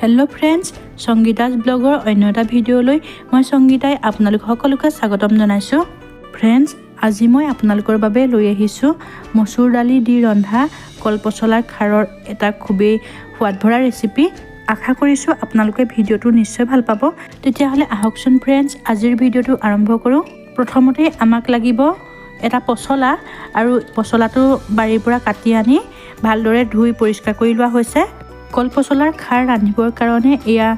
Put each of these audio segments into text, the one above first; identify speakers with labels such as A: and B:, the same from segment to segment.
A: Hello friends Sangeeta's bagger अन्य এটা ভিডিঅ'লৈ মই সংগীতাই আপোনালোক সকলোকে স্বাগতম জনাইছো। फ्रेंड्स আজি মই আপোনালোকৰ বাবে লৈ আহিছো মসুৰ দালি দি ৰন্ধা কলপচলাৰ খাৰৰ এটা খুবেই সোৱাদভৰা ৰেচিপি। আশা কৰিছো আপোনালোকে ভিডিঅ'টো নিশ্চয় ভাল পাব। তেতিয়া হলে আহকচোন फ्रेंड्स আজিৰ ভিডিঅ'টো আৰম্ভ কৰো। প্ৰথমতে আমাক লাগিব এটা পচলা আৰু পচলাটো বাৰীৰ পৰা কাটি আনি ভালদৰে ধুই পৰিষ্কাৰ কৰি লোৱা হৈছে। কলপচলাৰ খাৰ ৰান্ধিবৰ কাৰণে এয়া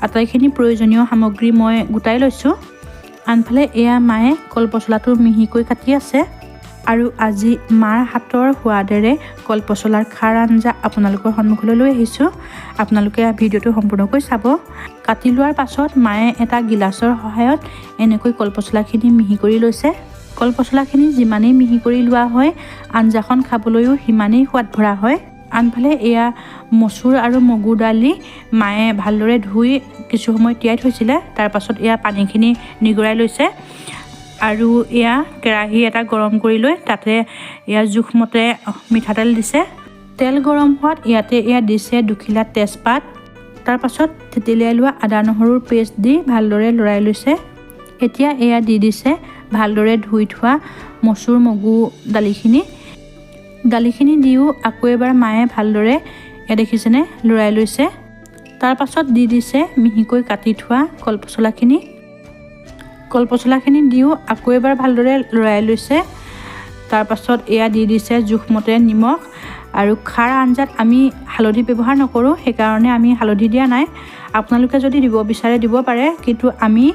A: আটাইখিনি প্ৰয়োজনীয় সামগ্ৰী মই গোটাই লৈছো। আনফালে এয়া মায়ে কলপচলাটো মিহিকৈ কাটি আছে আৰু আজি মাৰ হাতৰ সোৱাদেৰে কলপচলাৰ খাৰ আঞ্জা আপোনালোকৰ সন্মুখলৈ লৈ আহিছো। আপোনালোকে ভিডিঅ'টো সম্পূৰ্ণকৈ চাব। কাটি লোৱাৰ পাছত মায়ে এটা গিলাচৰ সহায়ত এনেকৈ কলপচলাখিনি মিহি কৰি লৈছে। কলপচলাখিনি যিমানেই মিহি কৰি লোৱা হয় আঞ্জাখন খাবলৈও সিমানেই সোৱাদ ভৰা হয়। আনফালে এয়া মসুৰ আৰু মগু দালি মায়ে ভালদৰে ধুই কিছু সময় তিয়াই থৈছিলে। তাৰ পাছত এয়া পানীখিনি নিগৰাই লৈছে আৰু এয়া কেৰাহী এটা গৰম কৰি লৈ তাতে এয়া জোখমতে মিঠাতেল দিছে। তেল গৰম হোৱাত ইয়াতে এয়া দিছে দুখিলা তেজপাত। তাৰ পাছত থেতেলিয়াই লোৱা আদা নহৰুৰ পেষ্ট দি ভালদৰে লৰাই লৈছে। এতিয়া এয়া দি দিছে ভালদৰে ধুই থোৱা মসুৰ মগু দালিখিনি দিও আকৌ এবাৰ মায়ে ভালদৰে দেখিছেনে লৰাই লৈছে। তাৰ পাছত দি দিছে মিহিকৈ কাটি থোৱা কলপচলাখিনি দিও আকৌ এবাৰ ভালদৰে লৰাই লৈছে। তাৰ পাছত এয়া দি দিছে জোখমতে নিমখ আৰু খাৰ আঞ্জাত আমি হালধি ব্যৱহাৰ নকৰোঁ, সেইকাৰণে আমি হালধি দিয়া নাই। আপোনালোকে যদি দিব বিচাৰে দিব পাৰে, কিন্তু আমি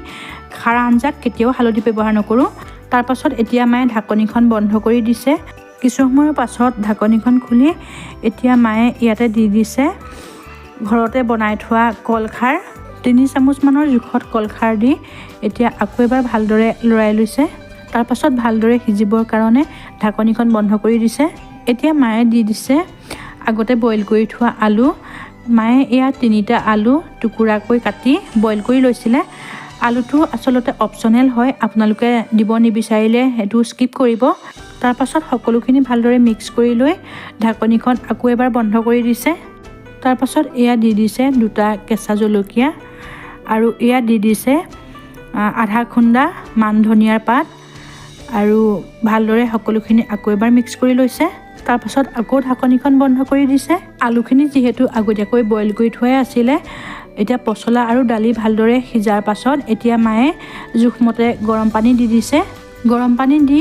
A: খাৰ আঞ্জাত কেতিয়াও হালধি ব্যৱহাৰ নকৰোঁ। তাৰ পাছত এতিয়া মায়ে ঢাকনিখন বন্ধ কৰি দিছে। কিছু সময়ৰ পাছত ঢাকনিখন খুলি এতিয়া মায়ে ইয়াতে দি দিছে ঘৰতে বনাই থোৱা কলখাৰ। 3 চামুচমানৰ জোখত কলখাৰ দি এতিয়া আকৌ এবাৰ ভালদৰে লৰাই লৈছে। তাৰ পাছত ভালদৰে সিজিবৰ কাৰণে ঢাকনিখন বন্ধ কৰি দিছে। এতিয়া মায়ে দি দিছে আগতে বইল কৰি থোৱা আলু। মায়ে এয়া 3টা আলু টুকুৰাকৈ কাটি বইল কৰি লৈছিলে। আলুটো আচলতে অপচনেল হয়, আপোনালোকে দিব নিবিচাৰিলে সেইটো স্কিপ কৰিব। তাৰ পাছত সকলোখিনি ভালদৰে মিক্স কৰি লৈ ঢাকনিখন আকৌ এবাৰ বন্ধ কৰি দিছে। তাৰ পাছত এয়া দি দিছে 2টা কেঁচা জলকীয়া আৰু এয়া দি দিছে আধা খুন্দা মান ধনিয়াৰ পাত আৰু ভালদৰে সকলোখিনি আকৌ এবাৰ মিক্স কৰি লৈছে। তাৰ পাছত আকৌ ঢাকনিখন বন্ধ কৰি দিছে। আলুখিনি যিহেতু আগতীয়াকৈ বইল কৰি থোৱাই আছিলে, এতিয়া পচলা আৰু দালি ভালদৰে সিজাৰ পাছত এতিয়া মায়ে জোখমতে গৰম পানী দি দিছে। গৰম পানী দি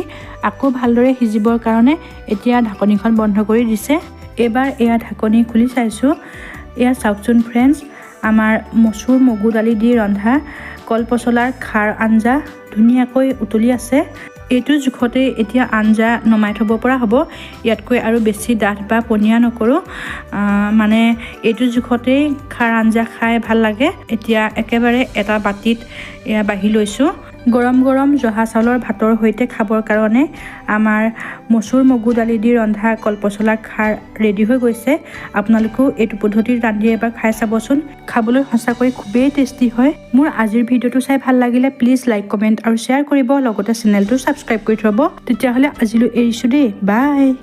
A: আকৌ ভালদৰে সিজিবৰ কাৰণে এতিয়া ঢাকনিখন বন্ধ কৰি দিছে। এবাৰ এয়া ঢাকনি খুলি চাইছোঁ। এয়া চাওকচোন ফ্ৰেণ্ডছ, আমাৰ মসুৰ মগু দালি দি ৰন্ধা কলপচলাৰ খাৰ আঞ্জা ধুনীয়াকৈ উতলি আছে। এইটো জোখতে এতিয়া আঞ্জা নমাই থ'ব পৰা হ'ব। ইয়াতকৈ আৰু বেছি ডাঠ বা পনীয়া নকৰোঁ, মানে এইটো জোখতেই খাৰ আঞ্জা খাই ভাল লাগে। এতিয়া একেবাৰে এটা বাতিত এয়া বাঢ়ি লৈছোঁ। গৰম গৰম জহা চাউলৰ ভাতৰ সৈতে খাবৰ কাৰণে আমাৰ মসুৰ মগু দালি দি ৰন্ধা কলপচলাৰ খাৰ ৰেডি হৈ গৈছে। আপোনালোকেও এইটো পদ্ধতিত ৰান্ধি এবাৰ খাই চাবচোন, খাবলৈ সঁচাকৈ খুবেই টেষ্টি হয়। মোৰ আজিৰ ভিডিঅ'টো চাই ভাল লাগিলে প্লিজ লাইক কমেণ্ট আৰু শ্বেয়াৰ কৰিব, লগতে চেনেলটো ছাবস্ক্ৰাইব কৰি থ'ব। তেতিয়াহ'লে আজিলৈ এৰিছোঁ দেই, বাই।